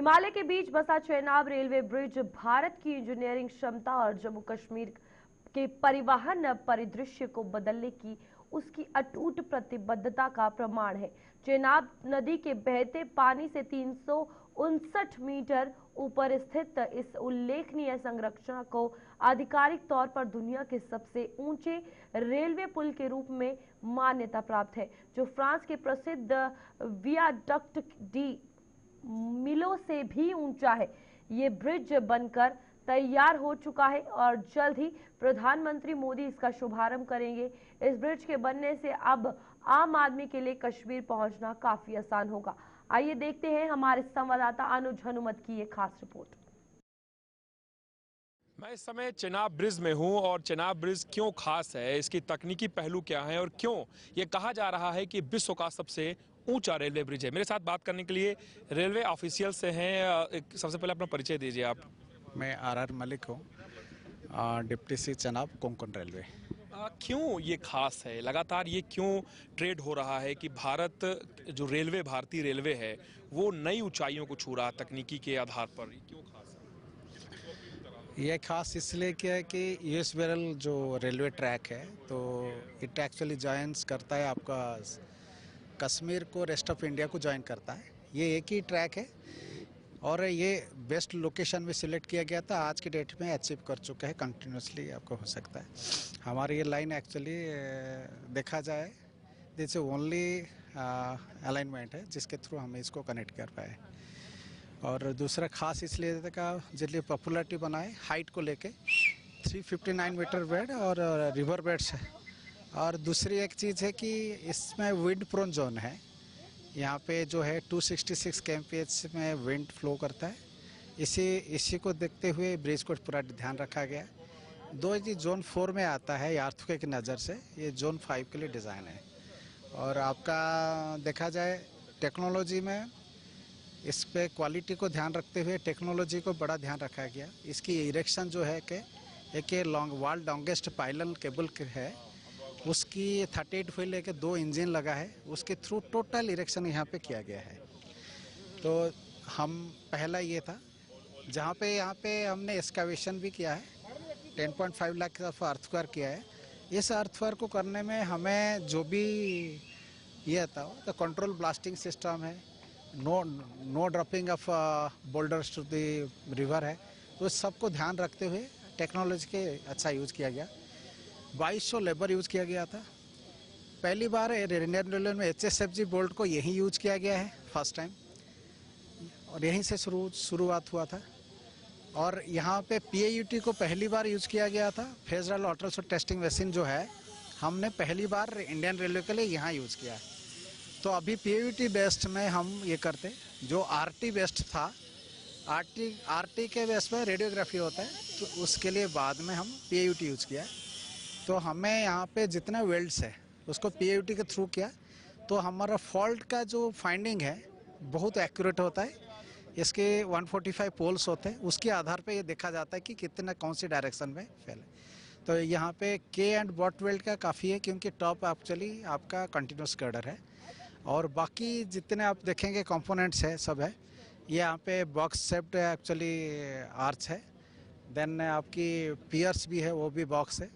हिमालय के बीच बसा Chenab railway bridge Bharat की इंजीनियरिंग क्षमता और जम्मू कश्मीर के परिवहन परिदृश्य को बदलने की उसकी अटूट प्रतिबद्धता का प्रमाण है। चेनाब नदी के बहते पानी से 359 मीटर ऊपर स्थित इस उल्लेखनीय संरचना को आधिकारिक तौर पर दुनिया के सबसे ऊंचे रेलवे पुल के रूप में मान्यता प्राप्त है, जो फ्रांस के प्रसिद्ध वियाडक्ट डी मिलो से भी ऊंचा है। ये ब्रिज बनकर तैयार हो चुका है और जल्द ही प्रधानमंत्री मोदी इसका शुभारंभ करेंगे। इस ब्रिज के बनने से अब आम आदमी के लिए कश्मीर पहुंचना काफी आसान होगा। आइए देखते हैं हमारे संवाददाता अनुज हनुमत की ये खास रिपोर्ट। मैं इस समय चेनाब ब्रिज में हूं और चेनाब ब्रिज क्यों खास है, इसकी तकनीकी पहलू क्या है और क्यों ये कहा जा रहा है कि विश्व का सबसे ऊंचा रेलवे ब्रिज है। मेरे साथ बात करने के लिए रेलवे ऑफिशियल से हैं। सबसे पहले अपना परिचय दीजिए आप। मैं आर मलिक हूँ, deputy C Chenab Konkan railway. क्यों ये खास है, लगातार ये क्यों ट्रेड हो रहा है कि भारत जो रेलवे, भारतीय रेलवे है, वो नई ऊंचाइयों को छू रहा है तकनीकी के आधार पर, क्यों खास है? ये खास इसलिए क्या है कि यूएस बेरल जो रेलवे ट्रैक है, तो इट एक्चुअली जॉइंस करता है आपका कश्मीर को रेस्ट ऑफ इंडिया को ज्वाइन करता है। ये एक ही ट्रैक है और ये बेस्ट लोकेशन में सिलेक्ट किया गया था। आज के डेट में अचीव कर चुका है, कंटिन्यूसली आपको हो सकता है। हमारी ये लाइन एक्चुअली देखा जाए दिस ओनली अलाइनमेंट है जिसके थ्रू हम इसको कनेक्ट कर पाए। और दूसरा खास इसलिए था जितनी पॉपुलरिटी बनाए हाइट को लेके 359 मीटर बेड और रिवर बेड्स है। और दूसरी एक चीज़ है कि इसमें विंड प्रोन जोन है। यहाँ पे जो है 266 kmph में विंड फ्लो करता है। इसी को देखते हुए ब्रिज को पूरा ध्यान रखा गया। दो जी जोन 4 में आता है अर्थक्वेक की नज़र से, ये जोन 5 के लिए डिज़ाइन है। और आपका देखा जाए टेक्नोलॉजी में इस पे क्वालिटी को ध्यान रखते हुए टेक्नोलॉजी को बड़ा ध्यान रखा गया। इसकी इरेक्शन जो है कि एक वर्ल्ड लॉन्गेस्ट पाइलन केबल है, उसकी 38 फीट लेके 2 इंजन लगा है, उसके थ्रू टोटल इरेक्शन यहाँ पे किया गया है। तो हम पहला ये था जहाँ पे यहाँ पे हमने एक्सकावेशन भी किया है, 10.5 लाख का अर्थवर्क किया है। इस अर्थवर्क को करने में हमें जो भी ये था तो कंट्रोल ब्लास्टिंग सिस्टम है, no dropping of boulders to the river है, तो सबको ध्यान रखते हुए टेक्नोलॉजी के अच्छा यूज़ किया गया। 2200 लेबर यूज़ किया गया था। पहली बार इंडियन रेलवे में HSFG बोल्ट को यहीं यूज किया गया है फर्स्ट टाइम, और यहीं से शुरुआत हुआ था। और यहाँ पे PAUT को पहली बार यूज किया गया था। फेजरल अल्ट्रासाउंड टेस्टिंग मशीन जो है हमने पहली बार इंडियन रेलवे के लिए यहाँ यूज़ किया है। तो अभी PAUT बेस्ड में हम ये करते, जो RT बेस्ड था, RT के बेस पर रेडियोग्राफी होता है, तो उसके लिए बाद में हम PAUT यूज़ किया है। तो हमें यहाँ पे जितने वेल्ड्स है उसको PAUT के थ्रू किया, तो हमारा फॉल्ट का जो फाइंडिंग है बहुत एक्यूरेट होता है। इसके 145 पोल्स होते हैं, उसके आधार पे ये देखा जाता है कि कितना कौन सी डायरेक्शन में फैले। तो यहाँ पे के एंड बॉट वेल्ड का काफ़ी है, क्योंकि टॉप एक्चुअली आपका कंटिन्यूस गर्डर है और बाकी जितने आप देखेंगे कंपोनेंट्स है सब है। ये यहाँ पे बॉक्स शेप्ड एक्चुअली आर्च है, देन आपकी पियर्स भी है, वो भी बॉक्स है।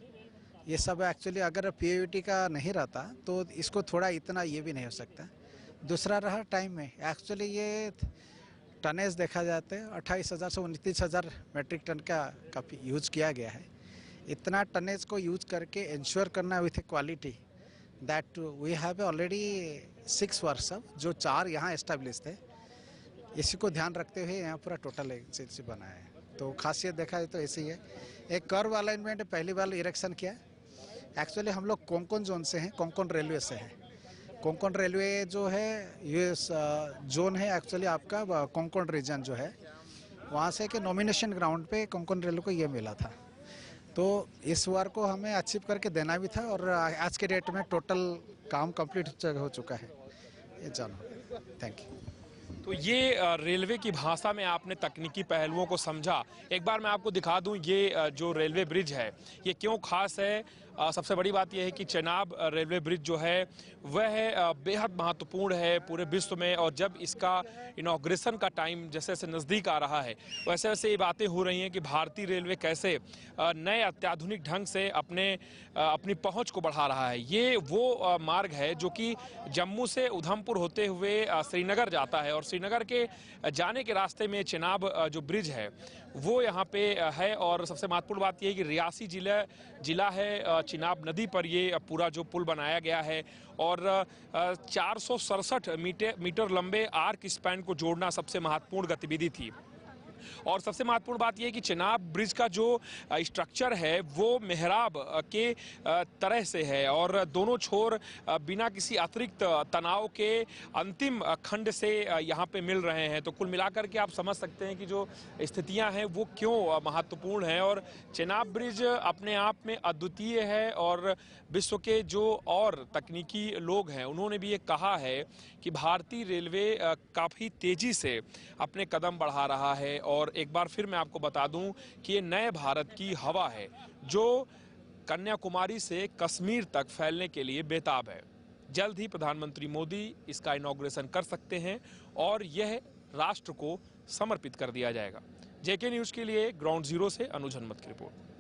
ये सब एक्चुअली अगर PAUT का नहीं रहता तो इसको थोड़ा इतना ये भी नहीं हो सकता। दूसरा रहा टाइम में, एक्चुअली ये टनेज देखा जाता है 28,000 से 29,000 मेट्रिक टन का काफ़ी यूज किया गया है। इतना टनेज को यूज करके इंश्योर करना with quality that we have already 6 workshop जो 4 यहाँ एस्टेब्लिश थे। इसी को ध्यान रखते हुए यहाँ पूरा टोटल एजेंसी बना है। तो खासियत देखा जाए तो ऐसी है। एक कर्व अलाइनमेंट पहली बार इरेक्शन किया। एक्चुअली हम लोग कोंकण जोन से हैं, कोंकण रेलवे से हैं। कोंकण रेलवे जो है यूएस जोन है एक्चुअली आपका कोंकण रीजन जो है, वहाँ से के नॉमिनेशन ग्राउंड पे कोंकण रेलवे को ये मिला था। तो इस बार को हमें अचीव करके देना भी था और आज के डेट में टोटल काम कंप्लीट हो चुका है। ये जानो, थैंक यू। तो ये रेलवे की भाषा में आपने तकनीकी पहलुओं को समझा। एक बार मैं आपको दिखा दूं ये जो रेलवे ब्रिज है ये क्यों खास है। सबसे बड़ी बात यह है कि चेनाब रेलवे ब्रिज जो है वह बेहद महत्वपूर्ण है पूरे विश्व में, और जब इसका इनॉग्रेशन का टाइम जैसे जैसे नज़दीक आ रहा है वैसे वैसे ये बातें हो रही हैं कि भारतीय रेलवे कैसे नए अत्याधुनिक ढंग से अपनी पहुंच को बढ़ा रहा है। ये वो मार्ग है जो कि जम्मू से उधमपुर होते हुए श्रीनगर जाता है, और श्रीनगर के जाने के रास्ते में चेनाब जो ब्रिज है वो यहाँ पे है। और सबसे महत्वपूर्ण बात यह है कि रियासी जिला है, चिनाब नदी पर ये पूरा जो पुल बनाया गया है, और 467 मीटर लंबे आर्क स्पैन को जोड़ना सबसे महत्वपूर्ण गतिविधि थी। और सबसे महत्वपूर्ण बात यह है कि चेनाब ब्रिज का जो स्ट्रक्चर है वो मेहराब के तरह से है, और दोनों छोर बिना किसी अतिरिक्त तनाव के अंतिम खंड से यहाँ पे मिल रहे हैं। तो कुल मिलाकर के आप समझ सकते हैं कि जो स्थितियां हैं वो क्यों महत्वपूर्ण हैं, और चेनाब ब्रिज अपने आप में अद्वितीय है। और विश्व के जो और तकनीकी लोग हैं उन्होंने भी ये कहा है कि भारतीय रेलवे काफ़ी तेज़ी से अपने कदम बढ़ा रहा है। और एक बार फिर मैं आपको बता दूं कि ये नए भारत की हवा है जो कन्याकुमारी से कश्मीर तक फैलने के लिए बेताब है। जल्द ही प्रधानमंत्री मोदी इसका इनॉग्रेशन कर सकते हैं और यह राष्ट्र को समर्पित कर दिया जाएगा। जेके न्यूज़ के लिए ग्राउंड जीरो से अनुज हनुमत की रिपोर्ट।